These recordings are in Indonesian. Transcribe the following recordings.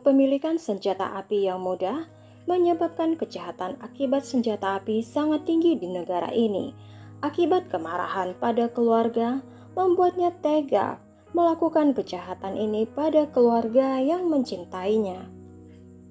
Kepemilikan senjata api yang mudah menyebabkan kejahatan akibat senjata api sangat tinggi di negara ini. Akibat kemarahan pada keluarga, membuatnya tega melakukan kejahatan ini pada keluarga yang mencintainya.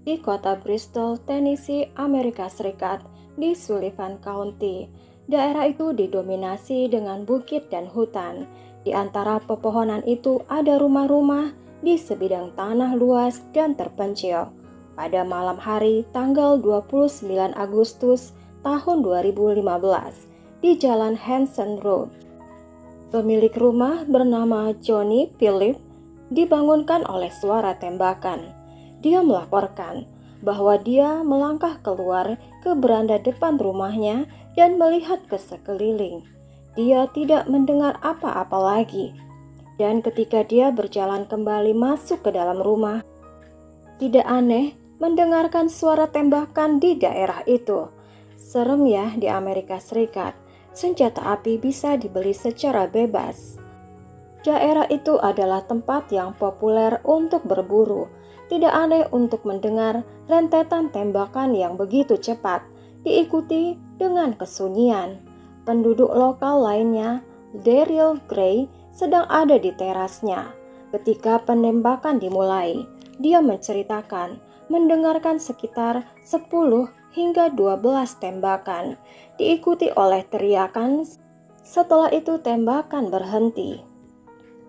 Di kota Bristol, Tennessee, Amerika Serikat, di Sullivan County, daerah itu didominasi dengan bukit dan hutan. Di antara pepohonan itu ada rumah-rumah di sebidang tanah luas dan terpencil. Pada malam hari tanggal 29 Agustus tahun 2015 di Jalan Hanson Road, pemilik rumah bernama Johnny Philip dibangunkan oleh suara tembakan. Dia melaporkan bahwa dia melangkah keluar ke beranda depan rumahnya dan melihat ke sekeliling. Dia tidak mendengar apa-apa lagi. Dan ketika dia berjalan kembali masuk ke dalam rumah, tidak aneh mendengarkan suara tembakan di daerah itu. Serem ya, di Amerika Serikat, senjata api bisa dibeli secara bebas. Daerah itu adalah tempat yang populer untuk berburu. Tidak aneh untuk mendengar rentetan tembakan yang begitu cepat, diikuti dengan kesunyian. Penduduk lokal lainnya, Daryl Gray, sedang ada di terasnya. Ketika penembakan dimulai, dia menceritakan mendengarkan sekitar 10 hingga 12 tembakan, diikuti oleh teriakan. Setelah itu tembakan berhenti.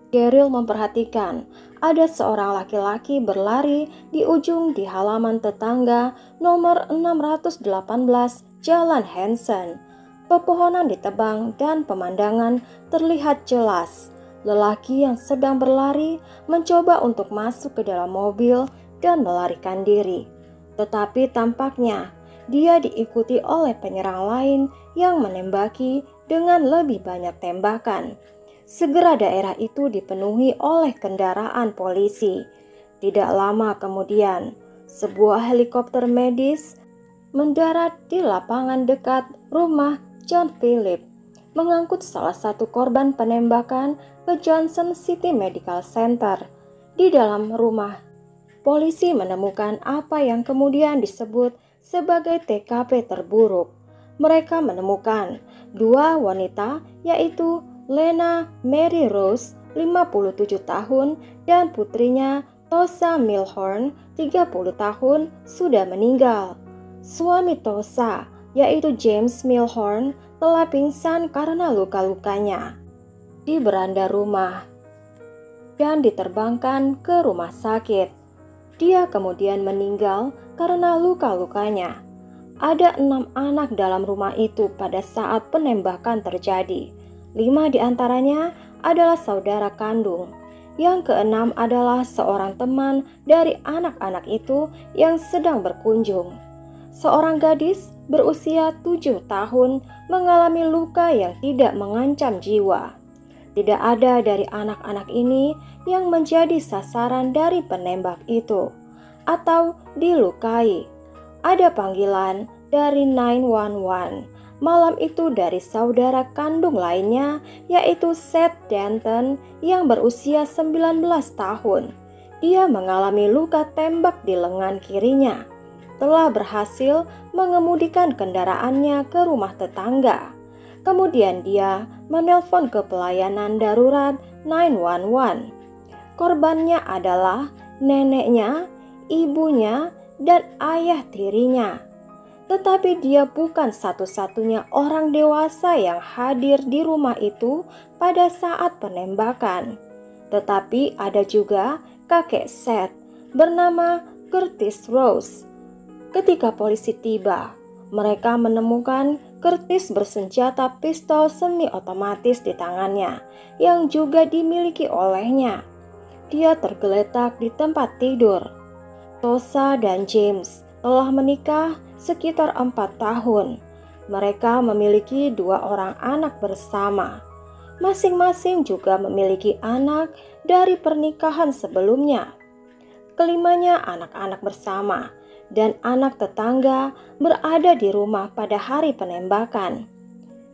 Daryl memperhatikan ada seorang laki-laki berlari di ujung di halaman tetangga nomor 618 Jalan Hanson. Pepohonan ditebang dan pemandangan terlihat jelas. Lelaki yang sedang berlari mencoba untuk masuk ke dalam mobil dan melarikan diri. Tetapi tampaknya dia diikuti oleh penyerang lain yang menembaki dengan lebih banyak tembakan. Segera daerah itu dipenuhi oleh kendaraan polisi. Tidak lama kemudian, sebuah helikopter medis mendarat di lapangan dekat rumah John Philip, mengangkut salah satu korban penembakan ke Johnson City Medical Center. Di dalam rumah, polisi menemukan apa yang kemudian disebut sebagai TKP terburuk. Mereka menemukan dua wanita, yaitu Lena Mary Rose, 57 tahun, dan putrinya Tosha Milhorn, 30 tahun, sudah meninggal. Suami Tosha, yaitu James Milhorn, telah pingsan karena luka-lukanya di beranda rumah dan diterbangkan ke rumah sakit. Dia kemudian meninggal karena luka-lukanya. Ada 6 anak dalam rumah itu pada saat penembakan terjadi. 5 diantaranya adalah saudara kandung. Yang keenam adalah seorang teman dari anak-anak itu yang sedang berkunjung. Seorang gadis berusia 7 tahun mengalami luka yang tidak mengancam jiwa. Tidak ada dari anak-anak ini yang menjadi sasaran dari penembak itu atau dilukai. Ada panggilan dari 911 malam itu dari saudara kandung lainnya, yaitu Seth Denton yang berusia 19 tahun. Dia mengalami luka tembak di lengan kirinya. Telah berhasil mengemudikan kendaraannya ke rumah tetangga. Kemudian dia menelpon ke pelayanan darurat 911. Korbannya adalah neneknya, ibunya, dan ayah tirinya. Tetapi dia bukan satu-satunya orang dewasa yang hadir di rumah itu pada saat penembakan. Tetapi ada juga kakek Seth bernama Curtis Rose. Ketika polisi tiba, mereka menemukan Curtis bersenjata pistol semi-otomatis di tangannya yang juga dimiliki olehnya. Dia tergeletak di tempat tidur. Tosha dan James telah menikah sekitar 4 tahun. Mereka memiliki 2 orang anak bersama. Masing-masing juga memiliki anak dari pernikahan sebelumnya. Kelimanya anak-anak bersama dan anak tetangga berada di rumah pada hari penembakan.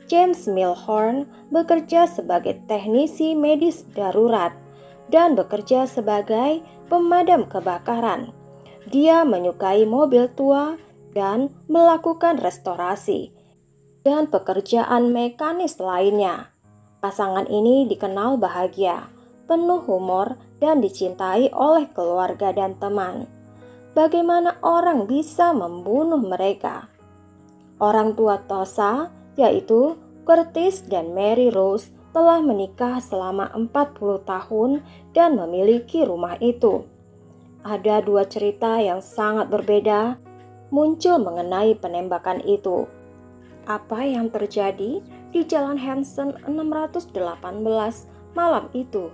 James Milhorn bekerja sebagai teknisi medis darurat dan bekerja sebagai pemadam kebakaran. Dia menyukai mobil tua dan melakukan restorasi dan pekerjaan mekanis lainnya. Pasangan ini dikenal bahagia, penuh humor, dan dicintai oleh keluarga dan teman. Bagaimana orang bisa membunuh mereka? Orang tua Tosha, yaitu Curtis dan Mary Rose, telah menikah selama 40 tahun dan memiliki rumah itu. Ada dua cerita yang sangat berbeda muncul mengenai penembakan itu. Apa yang terjadi di Jalan Hanson 618 malam itu?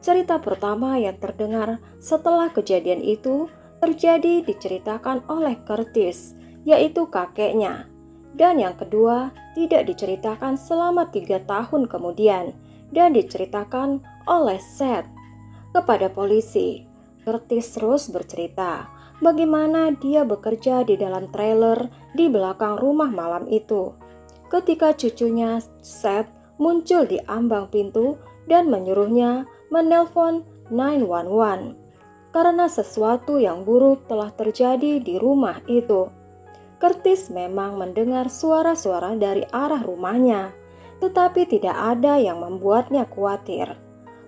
Cerita pertama yang terdengar setelah kejadian itu terjadi diceritakan oleh Curtis, yaitu kakeknya. Dan yang kedua tidak diceritakan selama 3 tahun kemudian dan diceritakan oleh Seth kepada polisi. Curtis Rose bercerita bagaimana dia bekerja di dalam trailer di belakang rumah malam itu. Ketika cucunya Seth muncul di ambang pintu dan menyuruhnya menelpon 911 karena sesuatu yang buruk telah terjadi di rumah itu. Curtis memang mendengar suara-suara dari arah rumahnya, tetapi tidak ada yang membuatnya khawatir.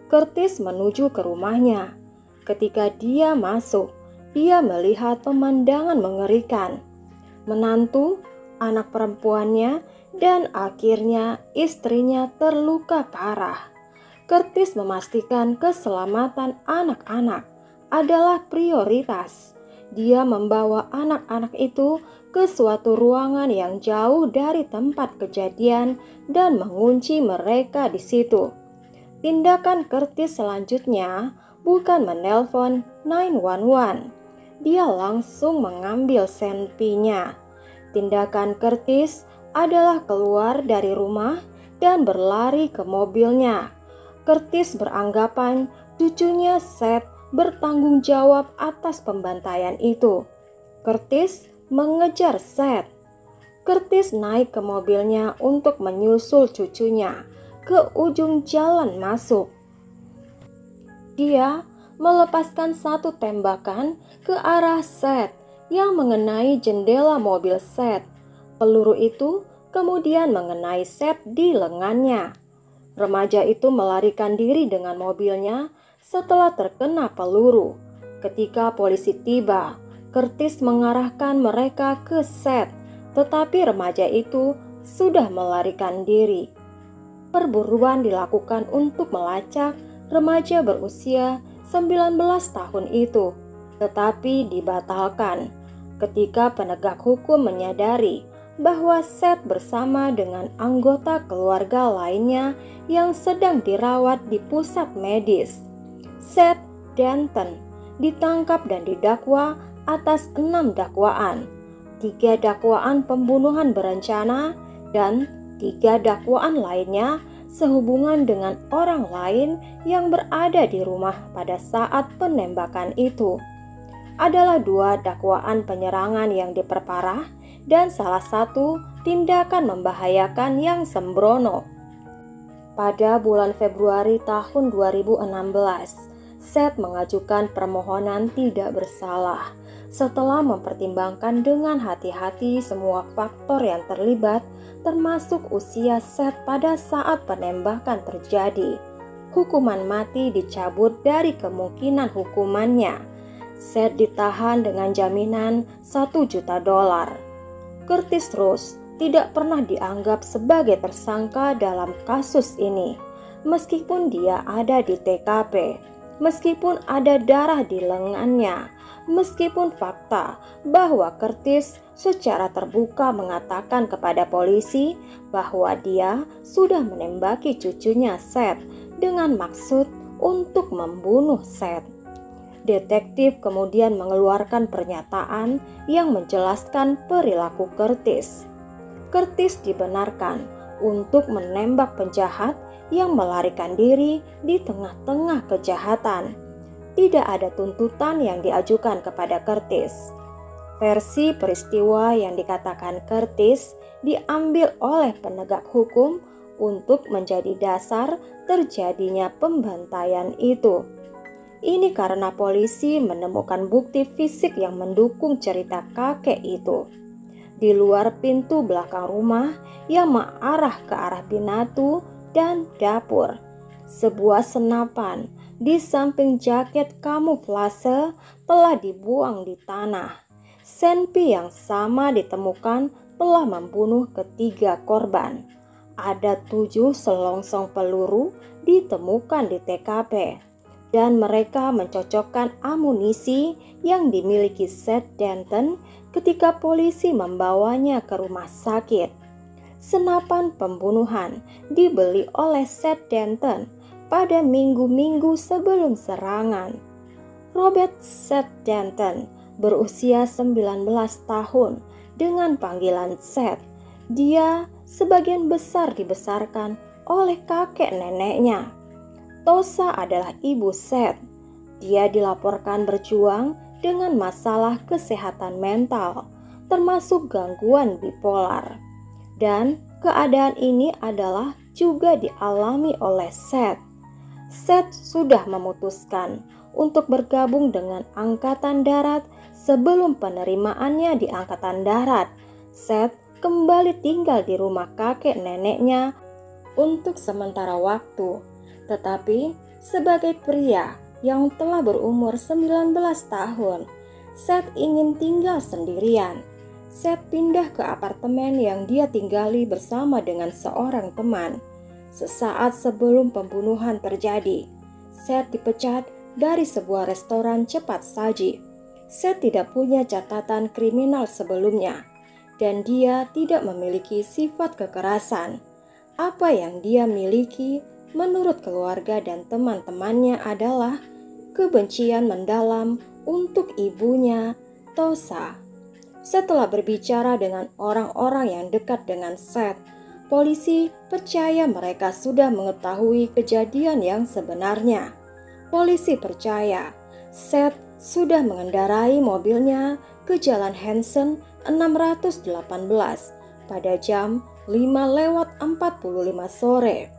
Curtis menuju ke rumahnya. Ketika dia masuk, dia melihat pemandangan mengerikan. Menantu, anak perempuannya, dan akhirnya istrinya terluka parah. Curtis memastikan keselamatan anak-anak adalah prioritas. Dia membawa anak-anak itu ke suatu ruangan yang jauh dari tempat kejadian dan mengunci mereka di situ. Tindakan Curtis selanjutnya bukan menelpon 911. Dia langsung mengambil senpinya. Tindakan Curtis adalah keluar dari rumah dan berlari ke mobilnya. Curtis beranggapan cucunya Seth bertanggung jawab atas pembantaian itu. Curtis mengejar Seth. Curtis naik ke mobilnya untuk menyusul cucunya ke ujung jalan masuk. Dia melepaskan satu tembakan ke arah Seth yang mengenai jendela mobil Seth. Peluru itu kemudian mengenai Seth di lengannya. Remaja itu melarikan diri dengan mobilnya setelah terkena peluru. Ketika polisi tiba, Curtis mengarahkan mereka ke Seth, tetapi remaja itu sudah melarikan diri. Perburuan dilakukan untuk melacak remaja berusia 19 tahun itu, tetapi dibatalkan ketika penegak hukum menyadari bahwa Seth bersama dengan anggota keluarga lainnya yang sedang dirawat di pusat medis. Seth Denton ditangkap dan didakwa atas 6 dakwaan, 3 dakwaan pembunuhan berencana dan 3 dakwaan lainnya sehubungan dengan orang lain yang berada di rumah pada saat penembakan itu. Adalah 2 dakwaan penyerangan yang diperparah dan salah satu tindakan membahayakan yang sembrono. Pada bulan Februari tahun 2016, Seth mengajukan permohonan tidak bersalah setelah mempertimbangkan dengan hati-hati semua faktor yang terlibat, termasuk usia Seth pada saat penembakan terjadi. Hukuman mati dicabut dari kemungkinan hukumannya. Seth ditahan dengan jaminan $1 juta. Curtis Rose tidak pernah dianggap sebagai tersangka dalam kasus ini, meskipun dia ada di TKP. Meskipun ada darah di lengannya, meskipun fakta bahwa Curtis secara terbuka mengatakan kepada polisi bahwa dia sudah menembaki cucunya Seth dengan maksud untuk membunuh Seth. Detektif kemudian mengeluarkan pernyataan yang menjelaskan perilaku Curtis. Curtis dibenarkan untuk menembak penjahat yang melarikan diri di tengah-tengah kejahatan. Tidak ada tuntutan yang diajukan kepada Curtis. Versi peristiwa yang dikatakan Curtis diambil oleh penegak hukum untuk menjadi dasar terjadinya pembantaian itu. Ini karena polisi menemukan bukti fisik yang mendukung cerita kakek itu. Di luar pintu belakang rumah yang mengarah ke arah binatu dan dapur, sebuah senapan di samping jaket kamuflase telah dibuang di tanah. Senpi yang sama ditemukan telah membunuh ketiga korban. Ada 7 selongsong peluru ditemukan di TKP, dan mereka mencocokkan amunisi yang dimiliki Seth Denton ketika polisi membawanya ke rumah sakit. Senapan pembunuhan dibeli oleh Seth Denton pada minggu-minggu sebelum serangan. Robert Seth Denton berusia 19 tahun dengan panggilan Seth. Dia sebagian besar dibesarkan oleh kakek neneknya. Tosa adalah ibu Seth. Dia dilaporkan berjuang dengan masalah kesehatan mental, termasuk gangguan bipolar. Dan keadaan ini adalah juga dialami oleh Seth. Seth sudah memutuskan untuk bergabung dengan Angkatan Darat. Sebelum penerimaannya di Angkatan Darat, Seth kembali tinggal di rumah kakek neneknya untuk sementara waktu. Tetapi sebagai pria yang telah berumur 19 tahun, Seth ingin tinggal sendirian. Seth pindah ke apartemen yang dia tinggali bersama dengan seorang teman. Sesaat sebelum pembunuhan terjadi, Seth dipecat dari sebuah restoran cepat saji. Seth tidak punya catatan kriminal sebelumnya, dan dia tidak memiliki sifat kekerasan. Apa yang dia miliki menurut keluarga dan teman-temannya adalah kebencian mendalam untuk ibunya, Tosa. Setelah berbicara dengan orang-orang yang dekat dengan Seth, polisi percaya mereka sudah mengetahui kejadian yang sebenarnya. Polisi percaya Seth sudah mengendarai mobilnya ke Jalan Hansen 618 pada jam 5:45 sore.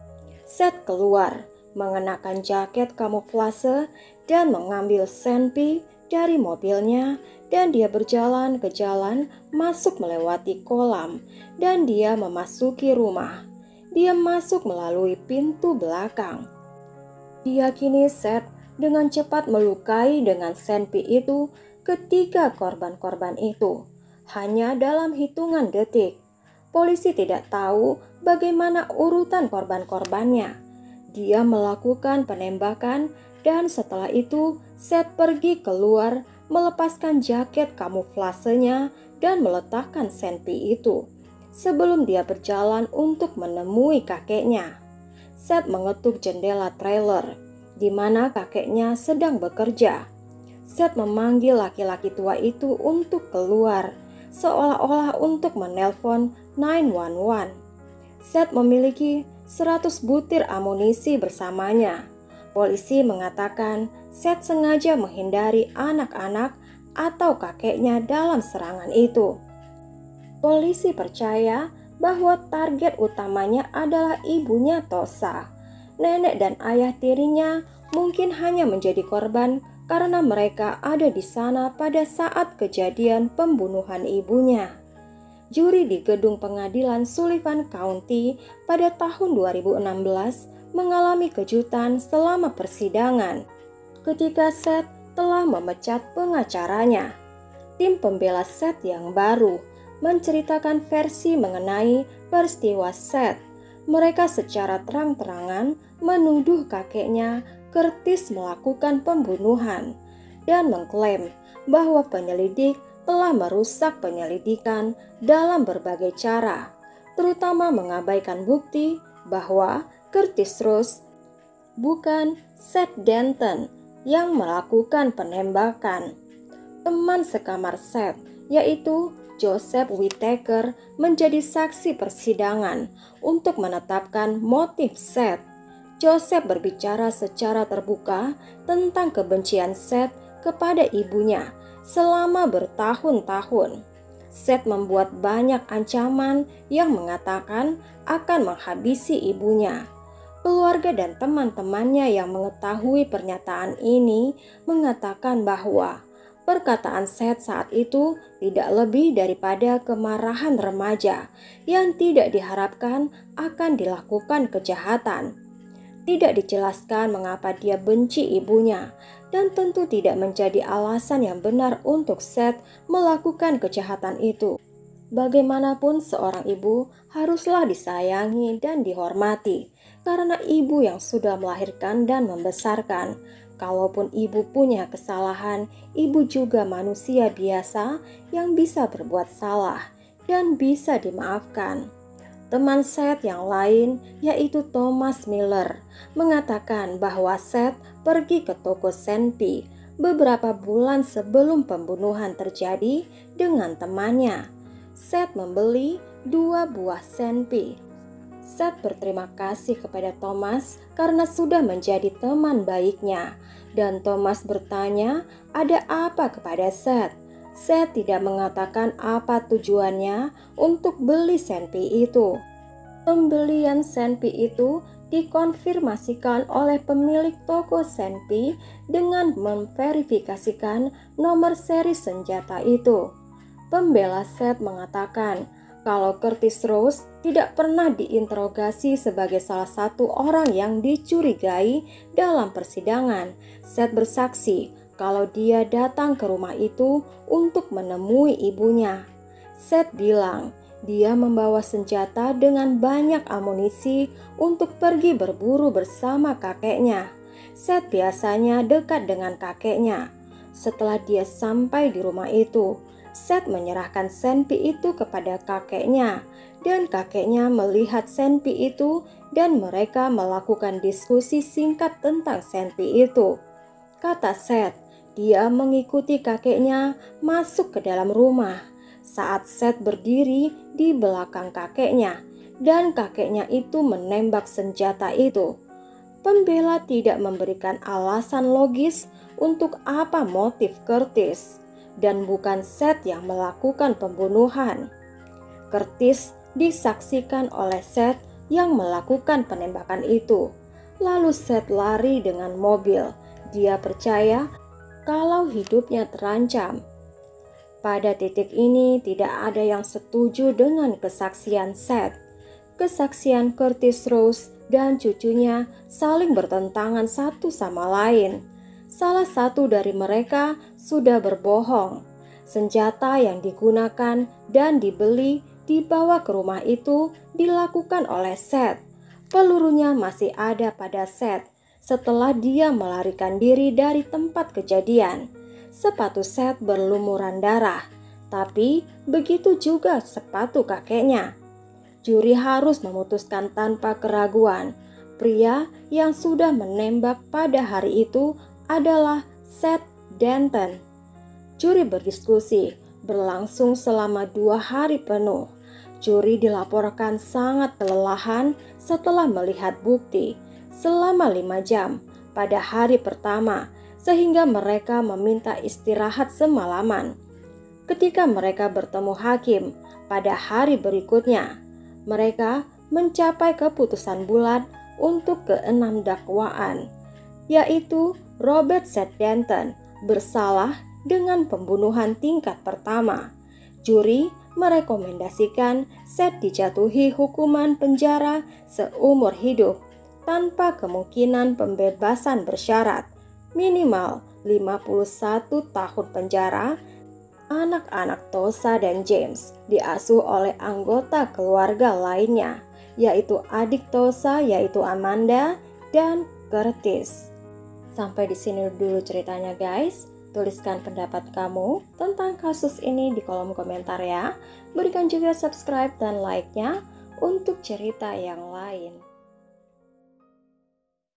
Seth keluar mengenakan jaket kamuflase dan mengambil Senpi dari mobilnya, dan dia berjalan ke jalan masuk melewati kolam, dan dia memasuki rumah. Dia masuk melalui pintu belakang. Diyakini Seth dengan cepat melukai dengan Senpi itu ketiga korban-korban itu, hanya dalam hitungan detik. Polisi tidak tahu bagaimana urutan korban-korbannya. Dia melakukan penembakan, dan setelah itu Seth pergi keluar, melepaskan jaket kamuflasenya dan meletakkan Senpi itu sebelum dia berjalan untuk menemui kakeknya. Seth mengetuk jendela trailer di mana kakeknya sedang bekerja. Seth memanggil laki-laki tua itu untuk keluar, seolah-olah untuk menelpon 911. Seth memiliki 100 butir amunisi bersamanya. Polisi mengatakan Seth sengaja menghindari anak-anak atau kakeknya dalam serangan itu. Polisi percaya bahwa target utamanya adalah ibunya Tosa. Nenek dan ayah tirinya mungkin hanya menjadi korban karena mereka ada di sana pada saat kejadian pembunuhan ibunya. Juri di gedung pengadilan Sullivan County pada tahun 2016 mengalami kejutan selama persidangan ketika Seth telah memecat pengacaranya. Tim pembela Seth yang baru menceritakan versi mengenai peristiwa Seth. Mereka secara terang-terangan menuduh kakeknya Curtis melakukan pembunuhan dan mengklaim bahwa penyelidik telah merusak penyelidikan dalam berbagai cara, terutama mengabaikan bukti bahwa Curtis Rose bukan Seth Denton yang melakukan penembakan. Teman sekamar Seth, yaitu Joseph Whittaker, menjadi saksi persidangan untuk menetapkan motif Seth. Joseph berbicara secara terbuka tentang kebencian Seth kepada ibunya selama bertahun-tahun. Seth membuat banyak ancaman yang mengatakan akan menghabisi ibunya. Keluarga dan teman-temannya yang mengetahui pernyataan ini mengatakan bahwa perkataan Seth saat itu tidak lebih daripada kemarahan remaja yang tidak diharapkan akan dilakukan kejahatan. Tidak dijelaskan mengapa dia benci ibunya, dan tentu tidak menjadi alasan yang benar untuk Seth melakukan kejahatan itu. Bagaimanapun seorang ibu haruslah disayangi dan dihormati, karena ibu yang sudah melahirkan dan membesarkan. Kalaupun ibu punya kesalahan, ibu juga manusia biasa yang bisa berbuat salah dan bisa dimaafkan. Teman Seth yang lain, yaitu Thomas Miller, mengatakan bahwa Seth pergi ke toko Senpi beberapa bulan sebelum pembunuhan terjadi dengan temannya. Seth membeli 2 buah Senpi. Seth berterima kasih kepada Thomas karena sudah menjadi teman baiknya, dan Thomas bertanya ada apa kepada Seth. Seth tidak mengatakan apa tujuannya untuk beli Senpi itu. Pembelian Senpi itu dikonfirmasikan oleh pemilik toko Senpi dengan memverifikasikan nomor seri senjata itu. Pembela Seth mengatakan kalau Curtis Rose tidak pernah diinterogasi sebagai salah satu orang yang dicurigai dalam persidangan. Seth bersaksi kalau dia datang ke rumah itu untuk menemui ibunya. Seth bilang dia membawa senjata dengan banyak amunisi untuk pergi berburu bersama kakeknya. Seth biasanya dekat dengan kakeknya. Setelah dia sampai di rumah itu, Seth menyerahkan Senpi itu kepada kakeknya, dan kakeknya melihat Senpi itu dan mereka melakukan diskusi singkat tentang Senpi itu. Kata Seth, dia mengikuti kakeknya masuk ke dalam rumah saat Seth berdiri di belakang kakeknya dan kakeknya itu menembak senjata itu. Pembela tidak memberikan alasan logis untuk apa motif Curtis, dan bukan Seth yang melakukan pembunuhan. Curtis disaksikan oleh Seth yang melakukan penembakan itu. Lalu Seth lari dengan mobil. Dia percaya kalau hidupnya terancam. Pada titik ini tidak ada yang setuju dengan kesaksian Seth. Kesaksian Curtis Rose dan cucunya saling bertentangan satu sama lain. Salah satu dari mereka sudah berbohong. Senjata yang digunakan dan dibeli dibawa ke rumah itu dilakukan oleh Seth. Pelurunya masih ada pada Seth setelah dia melarikan diri dari tempat kejadian. Sepatu Seth berlumuran darah, tapi begitu juga sepatu kakeknya. Juri harus memutuskan tanpa keraguan. Pria yang sudah menembak pada hari itu adalah Seth Denton. Juri berdiskusi berlangsung selama 2 hari penuh. Juri dilaporkan sangat kelelahan setelah melihat bukti selama 5 jam pada hari pertama, sehingga mereka meminta istirahat semalaman. Ketika mereka bertemu hakim pada hari berikutnya, mereka mencapai keputusan bulat untuk ke-6 dakwaan, yaitu Robert Seth Denton bersalah dengan pembunuhan tingkat pertama. Juri merekomendasikan Seth dijatuhi hukuman penjara seumur hidup tanpa kemungkinan pembebasan bersyarat, minimal 51 tahun penjara. Anak-anak Tulsa dan James diasuh oleh anggota keluarga lainnya, yaitu adik Tulsa yaitu Amanda dan Curtis. Sampai di sini dulu ceritanya guys. Tuliskan pendapat kamu tentang kasus ini di kolom komentar ya. Berikan juga subscribe dan like-nya untuk cerita yang lain.